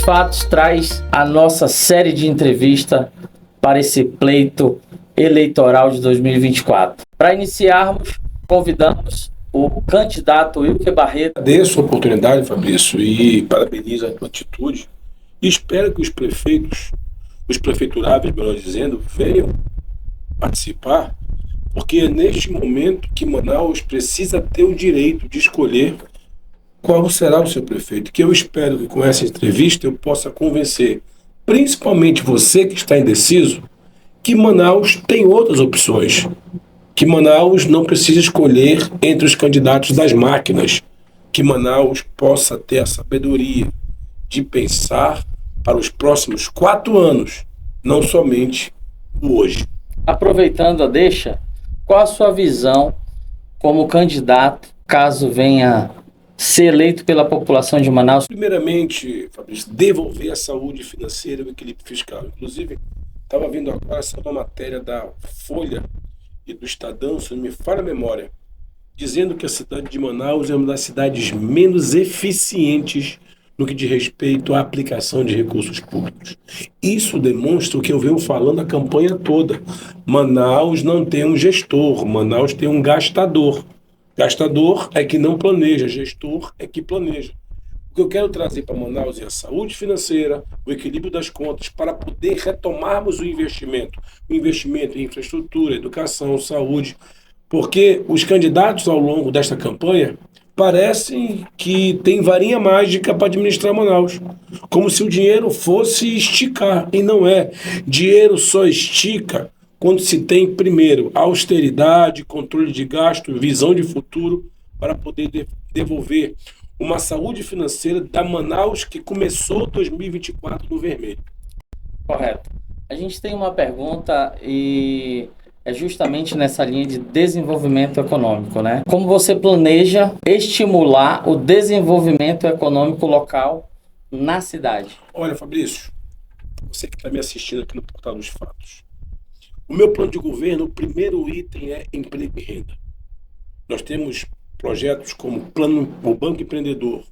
Fatos traz a nossa série de entrevista para esse pleito eleitoral de 2024. Para iniciarmos, convidamos o candidato Wilker Barreto. Agradeço a oportunidade, Fabrício, e parabenizo a tua atitude. E espero que os prefeitos, os prefeituráveis, melhor dizendo, venham participar, porque é neste momento que Manaus precisa ter o direito de escolher qual será o seu prefeito, que eu espero que com essa entrevista eu possa convencer, principalmente você que está indeciso, que Manaus tem outras opções, que Manaus não precisa escolher entre os candidatos das máquinas, que Manaus possa ter a sabedoria de pensar para os próximos 4 anos, não somente o hoje. Aproveitando a deixa, qual a sua visão como candidato, caso venha ser eleito pela população de Manaus? Primeiramente, Fabrício, devolver a saúde financeira e o equilíbrio fiscal. Inclusive, estava vendo agora uma matéria da Folha e do Estadão, se não me falha a memória, dizendo que a cidade de Manaus é uma das cidades menos eficientes no que diz respeito à aplicação de recursos públicos. Isso demonstra o que eu venho falando a campanha toda. Manaus não tem um gestor, Manaus tem um gastador. Gastador é que não planeja, gestor é que planeja. O que eu quero trazer para Manaus é a saúde financeira, o equilíbrio das contas, para poder retomarmos o investimento em infraestrutura, educação, saúde, porque os candidatos ao longo desta campanha parecem que tem varinha mágica para administrar Manaus, como se o dinheiro fosse esticar, e não é. Dinheiro só estica quando se tem, primeiro, austeridade, controle de gasto, visão de futuro, para poder devolver uma saúde financeira da Manaus que começou 2024 no vermelho. Correto. A gente tem uma pergunta e é justamente nessa linha de desenvolvimento econômico, né? Como você planeja estimular o desenvolvimento econômico local na cidade? Olha, Fabrício, você que está me assistindo aqui no Portal dos Fatos, o meu plano de governo, o primeiro item é emprego e renda. Nós temos projetos como o Banco Empreendedor,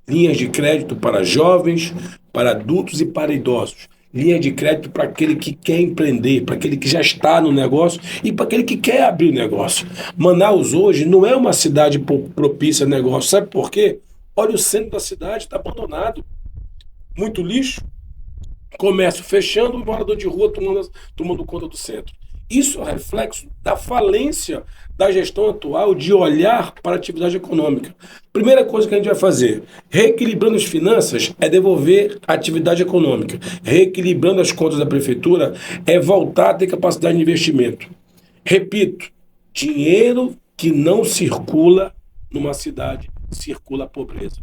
linhas de crédito para jovens, para adultos e para idosos. Linha de crédito para aquele que quer empreender, para aquele que já está no negócio e para aquele que quer abrir negócio. Manaus hoje não é uma cidade propícia a negócio. Sabe por quê? Olha, o centro da cidade está abandonado. Muito lixo, comércio fechando e morador de rua tomando conta do centro. Isso é reflexo da falência da gestão atual de olhar para a atividade econômica. Primeira coisa que a gente vai fazer, reequilibrando as finanças, é devolver a atividade econômica. Reequilibrando as contas da prefeitura, é voltar a ter capacidade de investimento. Repito, dinheiro que não circula numa cidade, circula a pobreza.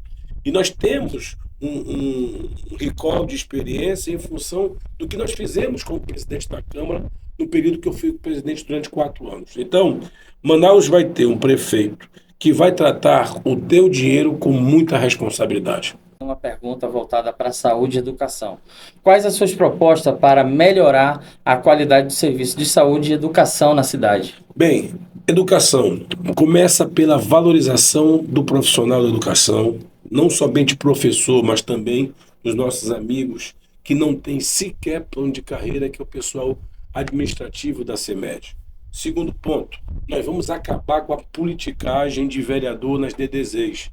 E nós temos um recall de experiência em função do que nós fizemos como presidente da Câmara no período que eu fui presidente durante 4 anos. Então, Manaus vai ter um prefeito que vai tratar o teu dinheiro com muita responsabilidade. Uma pergunta voltada para a saúde e educação. Quais as suas propostas para melhorar a qualidade do serviço de saúde e educação na cidade? Bem, educação começa pela valorização do profissional da educação, não somente professor, mas também os nossos amigos que não têm sequer plano de carreira, que é o pessoal administrativo da CEMED. Segundo ponto, nós vamos acabar com a politicagem de vereador nas DDZs.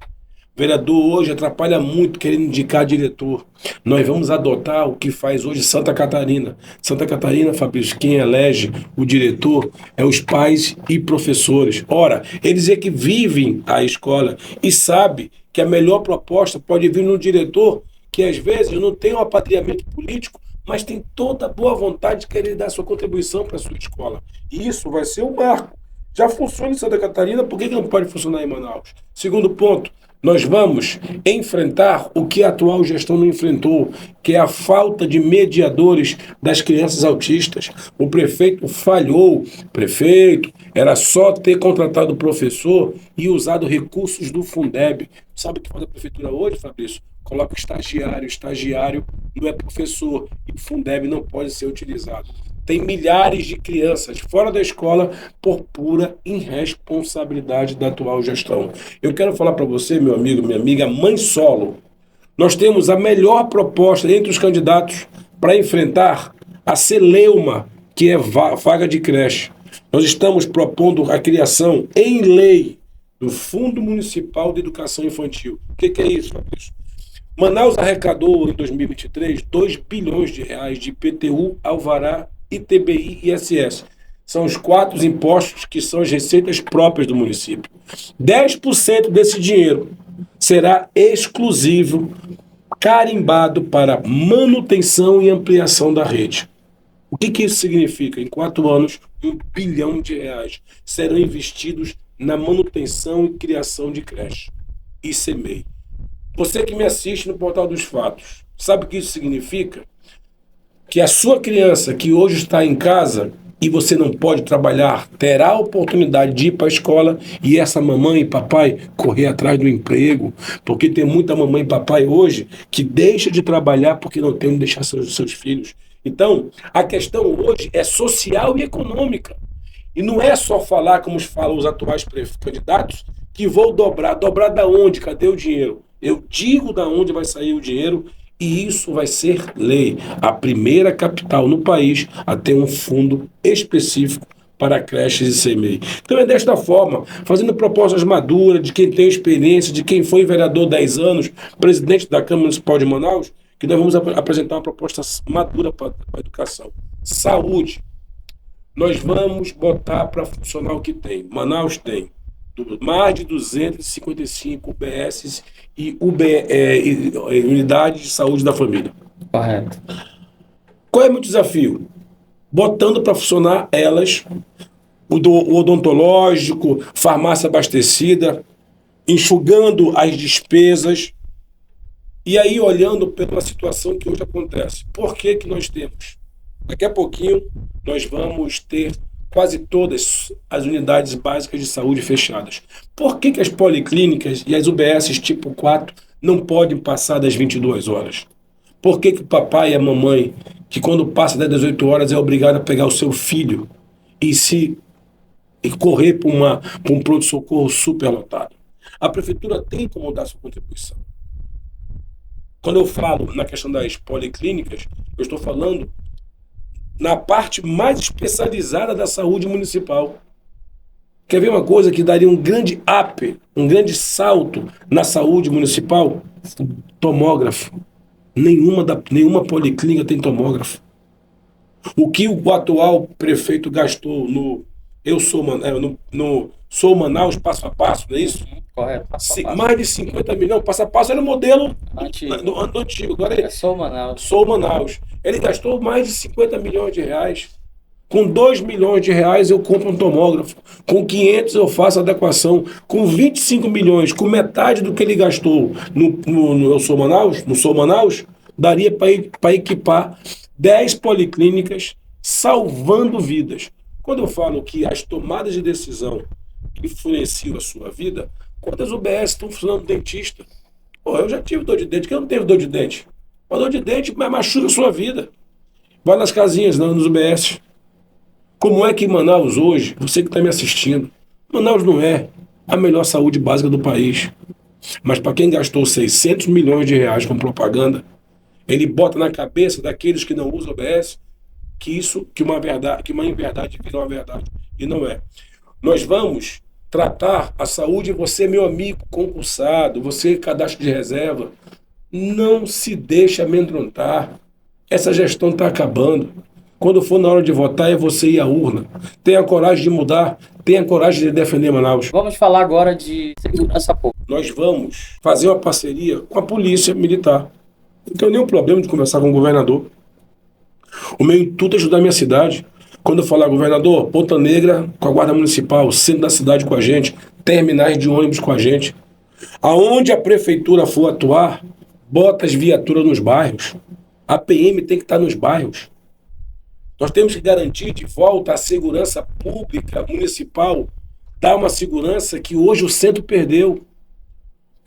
Vereador hoje atrapalha muito querendo indicar diretor. Nós vamos adotar o que faz hoje Santa Catarina. Santa Catarina, Fabrício, quem elege o diretor é os pais e professores. Ora, eles é que vivem a escola e sabem que a melhor proposta pode vir no diretor que às vezes não tem um apadrinhamento político, mas tem toda a boa vontade de querer dar sua contribuição para a sua escola. E isso vai ser um marco. Já funciona em Santa Catarina, por que não pode funcionar em Manaus? Segundo ponto, nós vamos enfrentar o que a atual gestão não enfrentou, que é a falta de mediadores das crianças autistas. O prefeito falhou. Prefeito, era só ter contratado o professor e usado recursos do Fundeb. Sabe o que faz a prefeitura hoje, Fabrício? Coloca estagiário. Estagiário não é professor. E o Fundeb não pode ser utilizado. Tem milhares de crianças fora da escola por pura irresponsabilidade da atual gestão. Eu quero falar para você, meu amigo, minha amiga, mãe solo. Nós temos a melhor proposta entre os candidatos para enfrentar a celeuma, que é vaga de creche. Nós estamos propondo a criação em lei do Fundo Municipal de Educação Infantil. O que é isso, Fabrício? Manaus arrecadou em 2023 2 bilhões de reais de IPTU, Alvará, ITBI e ISS. São os 4 impostos que são as receitas próprias do município. 10% desse dinheiro será exclusivo, carimbado para manutenção e ampliação da rede. O que isso significa? Em 4 anos, 1 bilhão de reais serão investidos na manutenção e criação de creche. Isso é MEI. Você que me assiste no Portal dos Fatos, sabe o que isso significa? Que a sua criança que hoje está em casa e você não pode trabalhar, terá a oportunidade de ir para a escola e essa mamãe e papai correr atrás do emprego, porque tem muita mamãe e papai hoje que deixa de trabalhar porque não tem onde deixar seus filhos. Então, a questão hoje é social e econômica. E não é só falar, como falam os atuais candidatos, que vou dobrar. Dobrar da onde? Cadê o dinheiro? Eu digo da onde vai sair o dinheiro e isso vai ser lei. A primeira capital no país a ter um fundo específico para creches e CMEI. Então é desta forma, fazendo propostas maduras de quem tem experiência, de quem foi vereador 10 anos, presidente da Câmara Municipal de Manaus, que nós vamos apresentar uma proposta madura para a educação. Saúde. Nós vamos botar para funcionar o que tem. Manaus tem mais de 255 UBSs e unidades de saúde da família. Correto. Qual é o meu desafio? Botando para funcionar elas, o odontológico, farmácia abastecida, enxugando as despesas, e aí olhando pela situação que hoje acontece. Por que nós temos? Daqui a pouquinho nós vamos ter quase todas as unidades básicas de saúde fechadas. Por que as policlínicas e as UBSs tipo 4 não podem passar das 22 horas? Por que o papai e a mamãe, que quando passa das 18 horas é obrigado a pegar o seu filho e correr para um pronto-socorro superlotado? A prefeitura tem como dar sua contribuição. Quando eu falo na questão das policlínicas, eu estou falando na parte mais especializada da saúde municipal. Quer ver uma coisa que daria um grande up, um grande salto na saúde municipal? Tomógrafo. Nenhuma policlínica tem tomógrafo. O que o atual prefeito gastou no Sou Manaus passo a passo, não é isso? Correto. Passo a passo. Mais de 50 milhões. Passo a passo era o modelo antigo. Agora é Sou Manaus. Sou Manaus. Ele gastou mais de 50 milhões de reais. Com 2 milhões de reais eu compro um tomógrafo. Com 500 eu faço adequação. Com 25 milhões, com metade do que ele gastou no Sou Manaus, daria para equipar 10 policlínicas, salvando vidas. Quando eu falo que as tomadas de decisão que influenciam a sua vida, quantas UBS estão funcionando dentista? Eu já tive dor de dente. Quem não teve dor de dente? Uma dor de dente machuca a sua vida. Vai nas casinhas, não, nos UBS. Como é que Manaus hoje, você que está me assistindo, Manaus não é a melhor saúde básica do país. Mas para quem gastou 600 milhões de reais com propaganda, ele bota na cabeça daqueles que não usam OBS que uma inverdade vira uma verdade. E não é. Nós vamos tratar a saúde, você, meu amigo concursado, você, cadastro de reserva, não se deixe amedrontar. Essa gestão está acabando. Quando for na hora de votar, é você ir à urna. Tenha coragem de mudar, tenha coragem de defender Manaus. Vamos falar agora de segurança pública. Nós vamos fazer uma parceria com a Polícia Militar. Não tenho nenhum problema de conversar com o governador. O meu intuito é ajudar a minha cidade. Quando eu falar, governador, Ponta Negra com a Guarda Municipal, centro da cidade com a gente, terminais de ônibus com a gente. Aonde a prefeitura for atuar, bota as viaturas nos bairros. A PM tem que estar nos bairros. Nós temos que garantir de volta a segurança pública municipal, dar uma segurança que hoje o centro perdeu.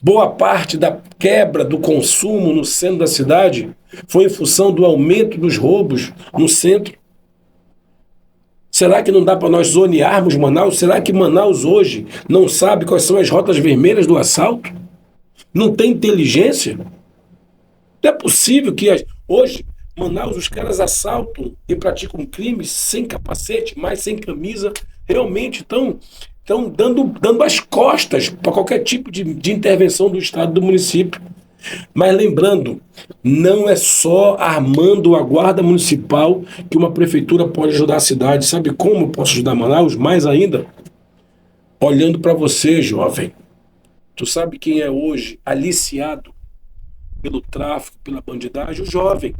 Boa parte da quebra do consumo no centro da cidade foi em função do aumento dos roubos no centro. Será que não dá para nós zonearmos Manaus? Será que Manaus hoje não sabe quais são as rotas vermelhas do assalto? Não tem inteligência? Não é possível que hoje, Manaus, os caras assaltam e praticam crimes sem capacete, mas sem camisa. Realmente estão dando as costas para qualquer tipo de intervenção do Estado, do município. Mas lembrando, não é só armando a guarda municipal que uma prefeitura pode ajudar a cidade. Sabe como eu posso ajudar Manaus? Mais ainda, olhando para você, jovem. Tu sabe quem é hoje aliciado pelo tráfico, pela bandidagem? O jovem,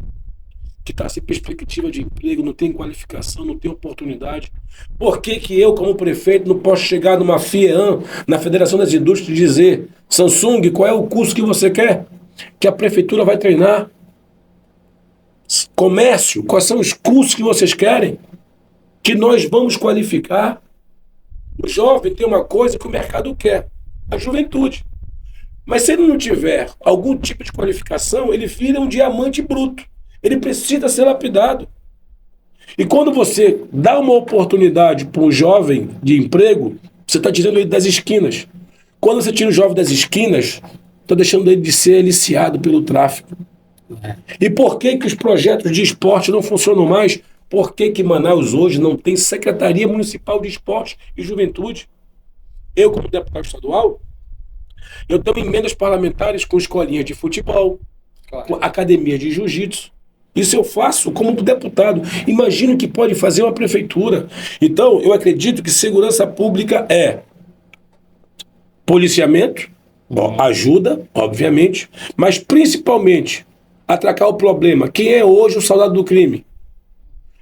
que está sem perspectiva de emprego, não tem qualificação, não tem oportunidade. Por que que eu, como prefeito, não posso chegar numa FIEAM, na Federação das Indústrias, e dizer: Samsung, qual é o curso que você quer? Que a prefeitura vai treinar. Comércio, quais são os cursos que vocês querem? Que nós vamos qualificar. O jovem tem uma coisa que o mercado quer: a juventude. Mas se ele não tiver algum tipo de qualificação, ele vira um diamante bruto. Ele precisa ser lapidado. E quando você dá uma oportunidade para um jovem de emprego, você está tirando ele das esquinas. Quando você tira o jovem das esquinas, está deixando ele de ser aliciado pelo tráfico. E por que que os projetos de esporte não funcionam mais? Por que que Manaus hoje não tem Secretaria Municipal de Esporte e Juventude? Eu, como deputado estadual, eu tenho emendas parlamentares com escolinhas de futebol, com academia de jiu-jitsu. Isso eu faço como deputado. Imagina o que pode fazer uma prefeitura. Então, eu acredito que segurança pública é policiamento, ajuda, obviamente, mas principalmente atracar o problema. Quem é hoje o soldado do crime?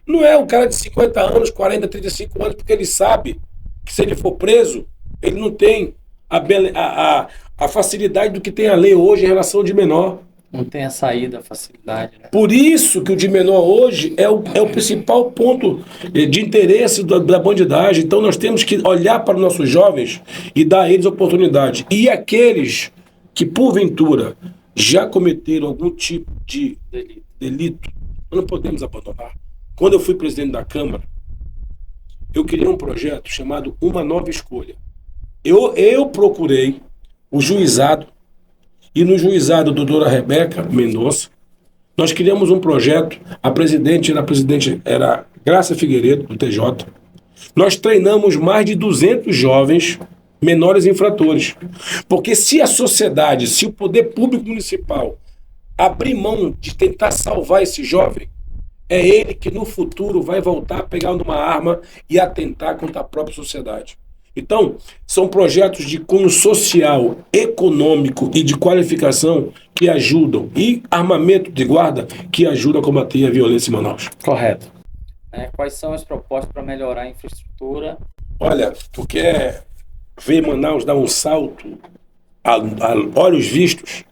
Não é um cara de 50 anos, 40, 35 anos, porque ele sabe que se ele for preso, ele não tem a facilidade do que tem a lei hoje em relação ao de menor. Não tem a saída, a facilidade, né? Por isso que o de menor hoje é o principal ponto de interesse da bandidagem. Então nós temos que olhar para os nossos jovens e dar a eles oportunidade. E aqueles que, porventura, já cometeram algum tipo de delito, nós não podemos abandonar. Quando eu fui presidente da Câmara, eu criei um projeto chamado Uma Nova Escolha. Eu procurei o juizado, e no juizado, a doutora Rebeca Mendonça, nós criamos um projeto. A presidente era Graça Figueiredo, do TJ. Nós treinamos mais de 200 jovens menores infratores. Porque se a sociedade, se o poder público municipal abrir mão de tentar salvar esse jovem, é ele que no futuro vai voltar a pegar uma arma e atentar contra a própria sociedade. Então, são projetos de cunho social, econômico e de qualificação que ajudam, e armamento de guarda que ajuda a combater a violência em Manaus. Correto. Quais são as propostas para melhorar a infraestrutura? Olha, tu quer ver Manaus dar um salto a olhos vistos?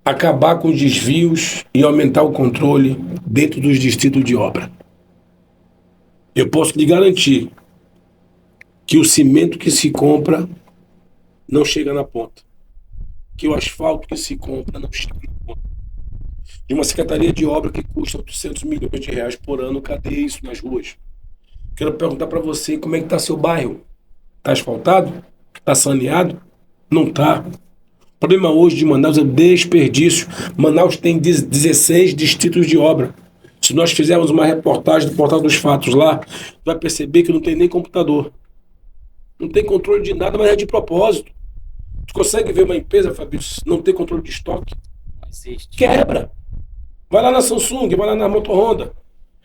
Acabar com os desvios e aumentar o controle dentro dos distritos de obra. Eu posso lhe garantir que o cimento que se compra não chega na ponta. Que o asfalto que se compra não chega na ponta. De uma secretaria de obra que custa 800 milhões de reais por ano, cadê isso nas ruas? Quero perguntar para você, como é que está seu bairro? Está asfaltado? Está saneado? Não está. O problema hoje de Manaus é o desperdício. Manaus tem 16 distritos de obra. Se nós fizermos uma reportagem do Portal dos Fatos lá, vai perceber que não tem nem computador. Não tem controle de nada, mas é de propósito. Tu consegue ver uma empresa, Fabrício, não ter controle de estoque? Não existe. Quebra. Vai lá na Samsung, vai lá na Motor Honda.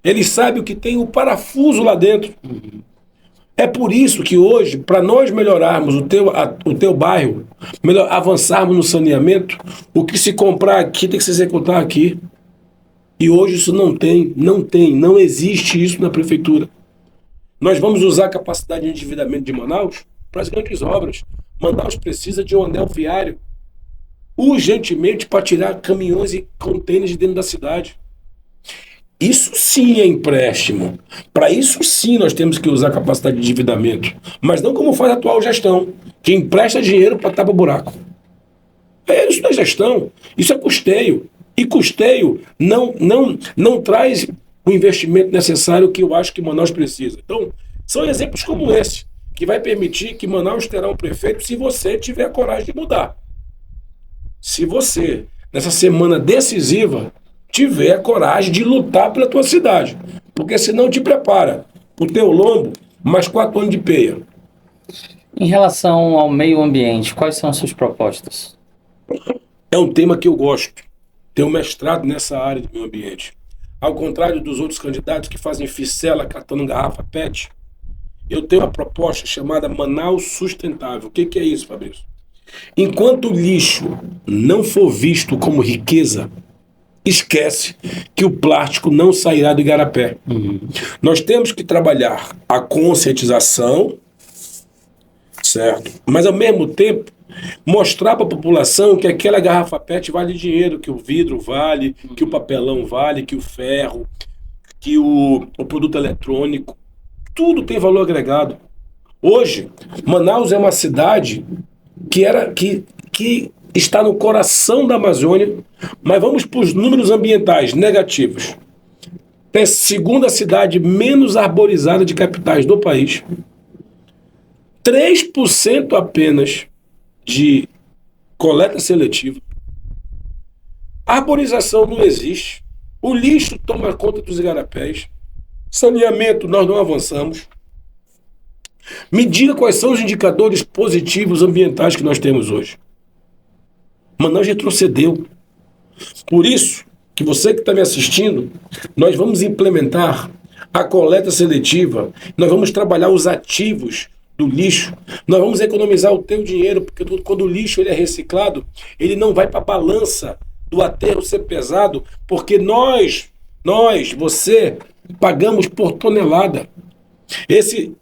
Eles sabem o que tem o parafuso lá dentro. É por isso que hoje, para nós melhorarmos o teu bairro, avançarmos no saneamento, o que se comprar aqui tem que se executar aqui. E hoje isso não existe isso na prefeitura. Nós vamos usar a capacidade de endividamento de Manaus para as grandes obras. Manaus precisa de um anel viário urgentemente para tirar caminhões e contêineres de dentro da cidade. Isso sim é empréstimo. Para isso sim nós temos que usar a capacidade de endividamento. Mas não como faz a atual gestão, que empresta dinheiro para tapar buraco. Isso não é gestão, isso é custeio. E custeio não traz o investimento necessário que eu acho que Manaus precisa. Então, são exemplos como esse, que vai permitir que Manaus terá um prefeito se você tiver a coragem de mudar. Se você nessa semana decisiva, tiver a coragem de lutar pela tua cidade. Porque senão te prepara o teu lombo mais 4 anos de peia. Em relação ao meio ambiente, quais são as suas propostas? É um tema que eu gosto. Tenho mestrado nessa área do meio ambiente. Ao contrário dos outros candidatos que fazem ficela catando garrafa PET, eu tenho uma proposta chamada Manaus Sustentável. O que é isso, Fabrício? Enquanto o lixo não for visto como riqueza, esquece que o plástico não sairá do igarapé. Nós temos que trabalhar a conscientização, certo? Mas ao mesmo tempo mostrar para a população que aquela garrafa PET vale dinheiro, que o vidro vale, que o papelão vale, que o ferro, que o produto eletrônico, tudo tem valor agregado. Hoje, Manaus é uma cidade que está no coração da Amazônia, mas vamos para os números ambientais negativos. É a segunda cidade menos arborizada de capitais do país. 3% apenas de coleta seletiva. Arborização não existe. O lixo toma conta dos igarapés. Saneamento, nós não avançamos. Me diga quais são os indicadores positivos ambientais que nós temos hoje. Manaus retrocedeu. Por isso que você que está me assistindo, nós vamos implementar a coleta seletiva, nós vamos trabalhar os ativos do lixo, nós vamos economizar o teu dinheiro, porque quando o lixo ele é reciclado, ele não vai para a balança do aterro ser pesado, porque você, pagamos por tonelada.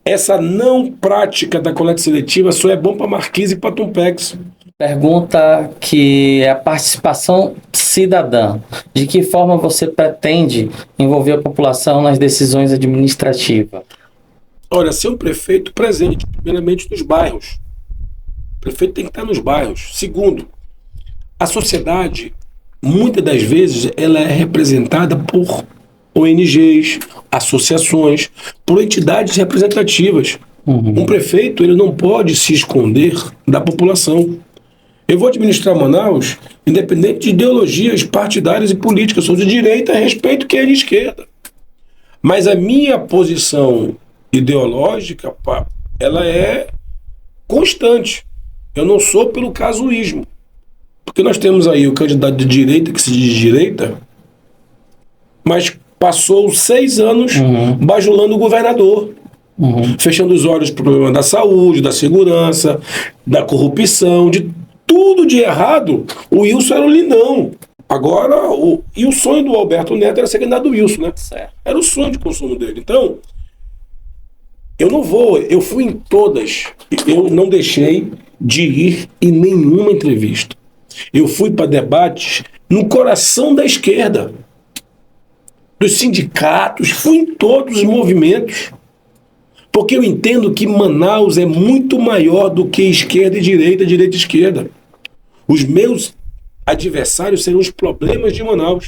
Essa não prática da coleta seletiva só é bom para Marquise e para Tumpex. Pergunta que é a participação cidadã. De que forma você pretende envolver a população nas decisões administrativas? Olha, ser um prefeito presente, primeiramente nos bairros. O prefeito tem que estar nos bairros. Segundo, a sociedade, muitas das vezes, ela é representada por ONGs, associações, por entidades representativas. Um prefeito, ele não pode se esconder da população. Eu vou administrar Manaus, independente de ideologias partidárias e políticas. Eu sou de direita, respeito quem é de esquerda. Mas a minha posição ideológica, ela é constante. Eu não sou pelo casuísmo. Porque nós temos aí o candidato de direita, que se diz direita, mas passou 6 anos bajulando o governador. Fechando os olhos para o problema da saúde, da segurança, da corrupção, de tudo de errado. O Wilson era um lindão. Agora, e o sonho do Alberto Neto era ser candidato do Wilson, né? Certo. Era o sonho de consumo dele. Então, eu fui em todas, eu não deixei de ir em nenhuma entrevista. Eu fui para debates no coração da esquerda, dos sindicatos, fui em todos os movimentos, porque eu entendo que Manaus é muito maior do que esquerda e direita e esquerda. Os meus adversários serão os problemas de Manaus.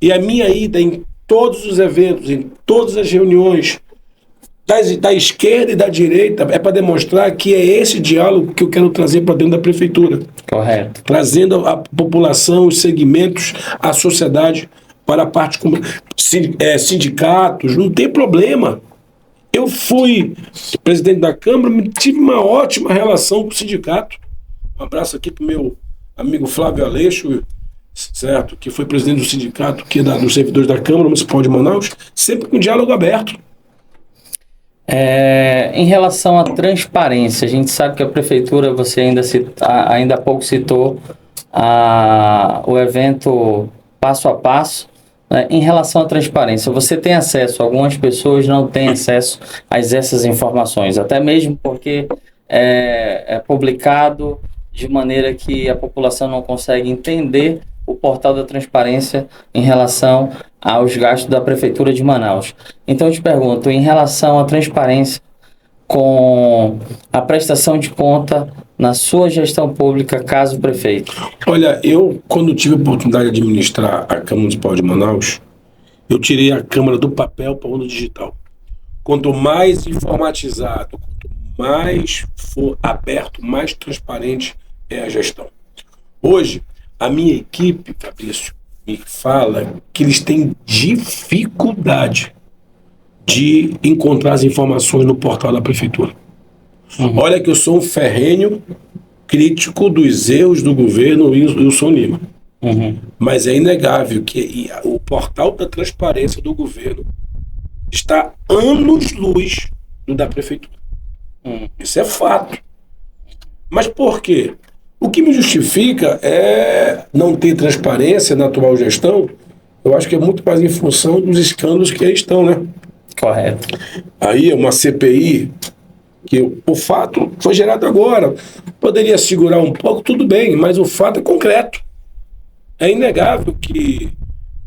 E a minha ida em todos os eventos, em todas as reuniões, da esquerda e da direita, é para demonstrar que é esse diálogo que eu quero trazer para dentro da prefeitura. Correto. Trazendo a população, os segmentos, a sociedade para a parte como sindicatos, não tem problema. Eu fui presidente da Câmara, tive uma ótima relação com o sindicato. Um abraço aqui para o meu amigo Flávio Aleixo, certo? Que foi presidente do sindicato, que é dos servidores da Câmara Municipal de Manaus, sempre com diálogo aberto. Em relação à transparência, a gente sabe que a prefeitura, você ainda há pouco citou o evento passo a passo, né? Em relação à transparência, você tem acesso, algumas pessoas não têm acesso a essas informações, até mesmo porque é publicado de maneira que a população não consegue entender o portal da transparência em relação aos gastos da Prefeitura de Manaus. Então eu te pergunto, em relação à transparência com a prestação de conta na sua gestão pública, caso prefeito? Olha, eu, quando tive a oportunidade de administrar a Câmara Municipal de Manaus, eu tirei a Câmara do papel para o mundo digital. Quanto mais informatizado, quanto mais for aberto, mais transparente é a gestão. Hoje, A minha equipe, Fabrício, me fala que eles têm dificuldade de encontrar as informações no portal da prefeitura. Olha que eu sou um ferrenho crítico dos erros do governo Wilson Lima. Mas é inegável que o portal da transparência do governo está anos-luz do da prefeitura. Isso é fato. Mas por quê? O que me justifica é não ter transparência na atual gestão. Eu acho que é muito mais em função dos escândalos que aí estão, né? Correto. Aí é uma CPI que o fato foi gerado agora. Poderia segurar um pouco, tudo bem, mas o fato é concreto. É inegável que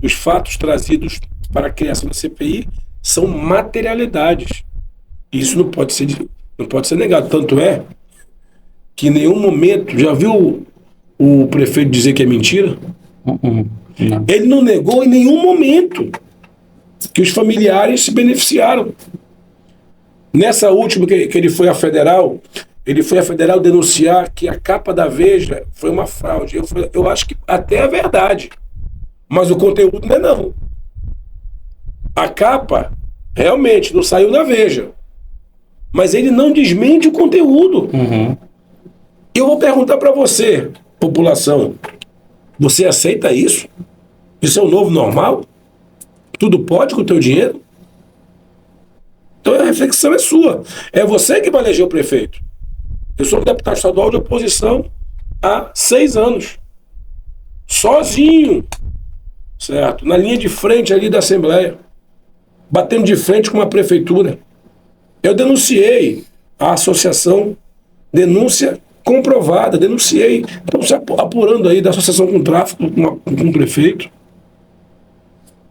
os fatos trazidos para a criação da CPI são materialidades. Isso não pode ser negado. Tanto é que em nenhum momento, já viu o prefeito dizer que é mentira? Não. Ele não negou em nenhum momento que os familiares se beneficiaram. Nessa última que ele foi à federal denunciar que a capa da Veja foi uma fraude. Eu acho que até é verdade, mas o conteúdo não é não. A capa realmente não saiu da Veja, mas ele não desmente o conteúdo. Eu vou perguntar para você, população, você aceita isso? Isso é o novo normal? Tudo pode com o teu dinheiro? Então a reflexão é sua. É você que vai eleger o prefeito. Eu sou deputado estadual de oposição há 6 anos. Sozinho. Certo? Na linha de frente ali da Assembleia. Batendo de frente com a prefeitura. Eu denunciei a associação, denúncia comprovada, denunciei. Estamos se apurando aí da associação com tráfico com o prefeito.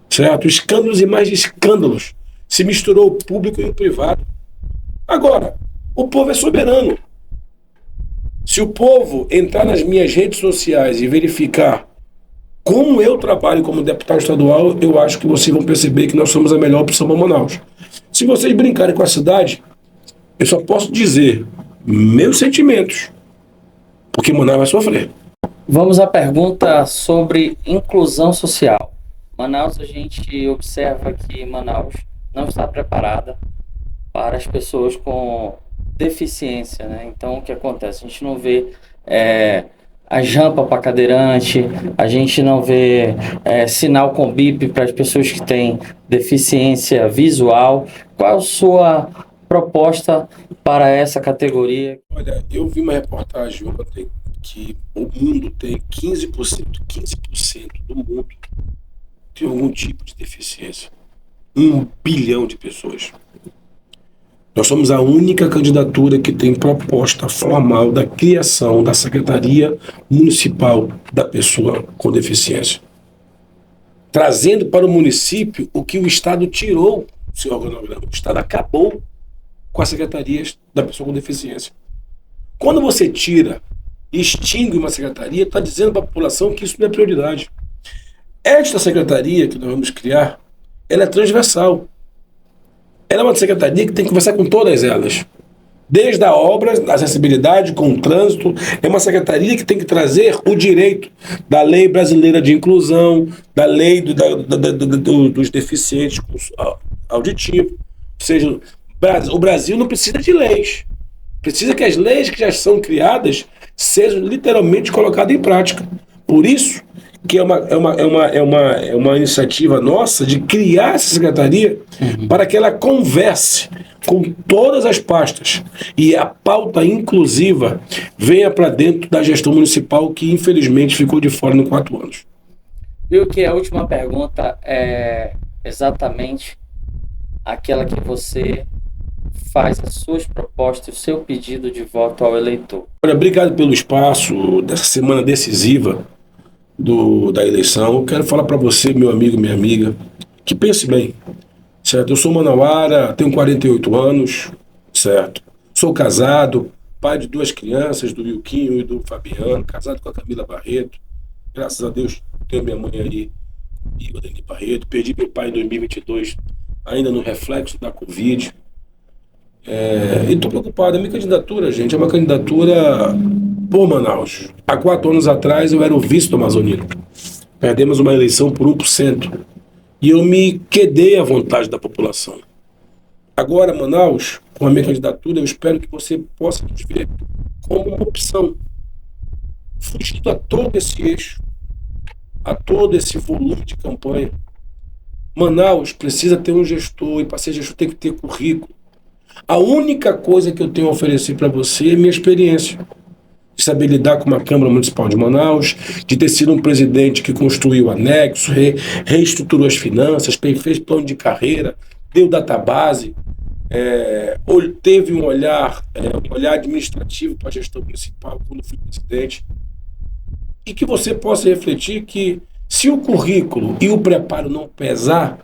Certo? Escândalos e mais escândalos. Se misturou o público e o privado. Agora, o povo é soberano. Se o povo entrar nas minhas redes sociais e verificar como eu trabalho como deputado estadual, eu acho que vocês vão perceber que nós somos a melhor opção para Manaus. Se vocês brincarem com a cidade, eu só posso dizer meus sentimentos, porque Manaus vai sofrer. Vamos à pergunta sobre inclusão social. Manaus, a gente observa que Manaus não está preparada para as pessoas com deficiência, né? Então, o que acontece? A gente não vê a jampa para cadeirante, a gente não vê sinal com bip para as pessoas que têm deficiência visual. Qual a sua proposta para essa categoria? Olha, eu vi uma reportagem ontem que o mundo tem 15% do mundo tem algum tipo de deficiência. 1 bilhão de pessoas. Nós somos a única candidatura que tem proposta formal da criação da Secretaria Municipal da Pessoa com Deficiência. Trazendo para o município o que o Estado tirou do seu organograma. O Estado acabou com as secretarias da pessoa com deficiência. Quando você tira e extingue uma secretaria, está dizendo para a população que isso não é prioridade. Esta secretaria que nós vamos criar, ela é transversal. Ela é uma secretaria que tem que conversar com todas elas. Desde a obra, da acessibilidade, com o trânsito. É uma secretaria que tem que trazer o direito da lei brasileira de inclusão, da lei dos deficientes auditivos. Ou seja, o Brasil não precisa de leis. Precisa que as leis que já são criadas sejam literalmente colocadas em prática. Por isso que é uma iniciativa nossa de criar essa secretaria para que ela converse com todas as pastas e a pauta inclusiva venha para dentro da gestão municipal, que infelizmente ficou de fora em 4 anos. Viu que a última pergunta é exatamente aquela que você faz as suas propostas, o seu pedido de voto ao eleitor. Olha, obrigado pelo espaço dessa semana decisiva da eleição. Eu quero falar para você, meu amigo, minha amiga, que pense bem, certo? Eu sou manauara, tenho 48 anos, certo? Sou casado, pai de 2 crianças, do Wilquinho e do Fabiano, casado com a Camila Barreto. Graças a Deus, tenho minha mãe aí, a Dani Barreto. Perdi meu pai em 2022, ainda no reflexo da Covid. E estou preocupado. A minha candidatura, gente, é uma candidatura Pô, Manaus, há 4 anos atrás eu era o vice do Amazonino. Perdemos uma eleição por 1%. E eu me quedei à vontade da população. Agora, Manaus, com a minha candidatura, eu espero que você possa nos ver como uma opção. Fugindo a todo esse eixo, a todo esse volume de campanha. Manaus precisa ter um gestor, e para ser gestor tem que ter currículo. A única coisa que eu tenho a oferecer para você é minha experiência. De saber lidar com uma Câmara Municipal de Manaus, de ter sido um presidente que construiu anexo, reestruturou as finanças, fez plano de carreira, deu database, teve um olhar administrativo para a gestão municipal quando fui presidente. E que você possa refletir que se o currículo e o preparo não pesar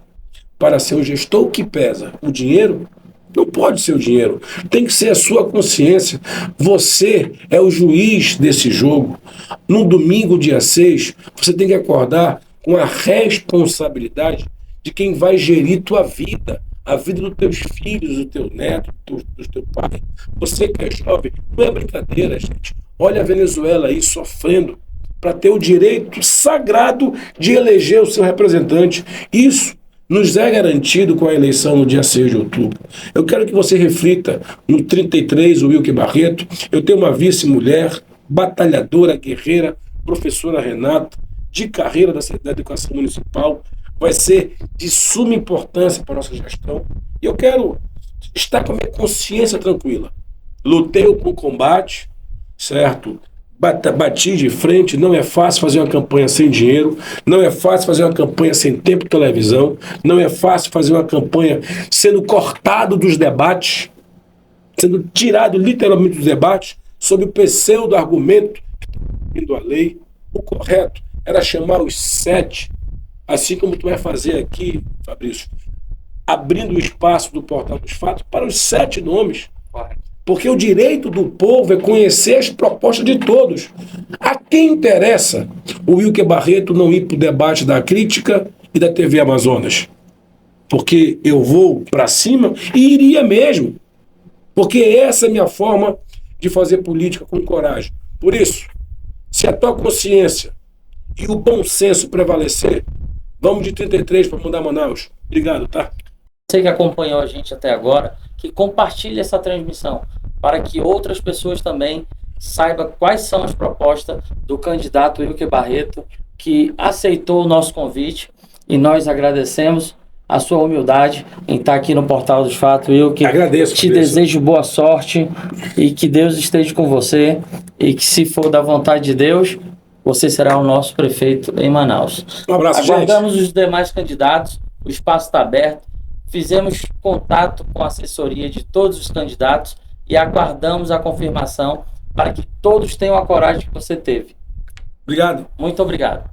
para ser o gestor, o que pesa? O dinheiro? Não pode ser o dinheiro, tem que ser a sua consciência. Você é o juiz desse jogo. No domingo, dia 6, você tem que acordar com a responsabilidade de quem vai gerir tua vida, a vida dos teus filhos, do teu neto, do teu pai. Você que é jovem, não é brincadeira, gente. Olha a Venezuela aí sofrendo para ter o direito sagrado de eleger o seu representante. Isso nos é garantido com a eleição no dia 6 de outubro. Eu quero que você reflita no 33, o Wilker Barreto. Eu tenho uma vice-mulher, batalhadora, guerreira, professora Renata, de carreira da Secretaria de Educação Municipal. Vai ser de suma importância para a nossa gestão. E eu quero estar com a minha consciência tranquila. Lutei o combate, certo? Bati de frente. Não é fácil fazer uma campanha sem dinheiro, não é fácil fazer uma campanha sem tempo de televisão, não é fácil fazer uma campanha sendo cortado dos debates, sendo tirado literalmente dos debates, sob o pseudo-argumento da lei. O correto era chamar os 7, assim como tu vai fazer aqui, Fabrício, abrindo o espaço do Portal dos Fatos para os 7 nomes. Porque o direito do povo é conhecer as propostas de todos. A quem interessa o Wilker Barreto não ir para o debate da crítica e da TV Amazonas? Porque eu vou para cima e iria mesmo. Porque essa é a minha forma de fazer política com coragem. Por isso, se a tua consciência e o bom senso prevalecer, vamos de 33 para mudar Manaus. Obrigado, tá? Você que acompanhou a gente até agora, que compartilhe essa transmissão para que outras pessoas também saibam quais são as propostas do candidato Wilker Barreto, que aceitou o nosso convite, e nós agradecemos a sua humildade em estar aqui no Portal dos Fatos. Wilker, agradeço. Desejo boa sorte e que Deus esteja com você, e que, se for da vontade de Deus, você será o nosso prefeito em Manaus. Um abraço, Aguardamos gente. os demais candidatos, o espaço está aberto. Fizemos contato com a assessoria de todos os candidatos e aguardamos a confirmação para que todos tenham a coragem que você teve. Obrigado. Muito obrigado.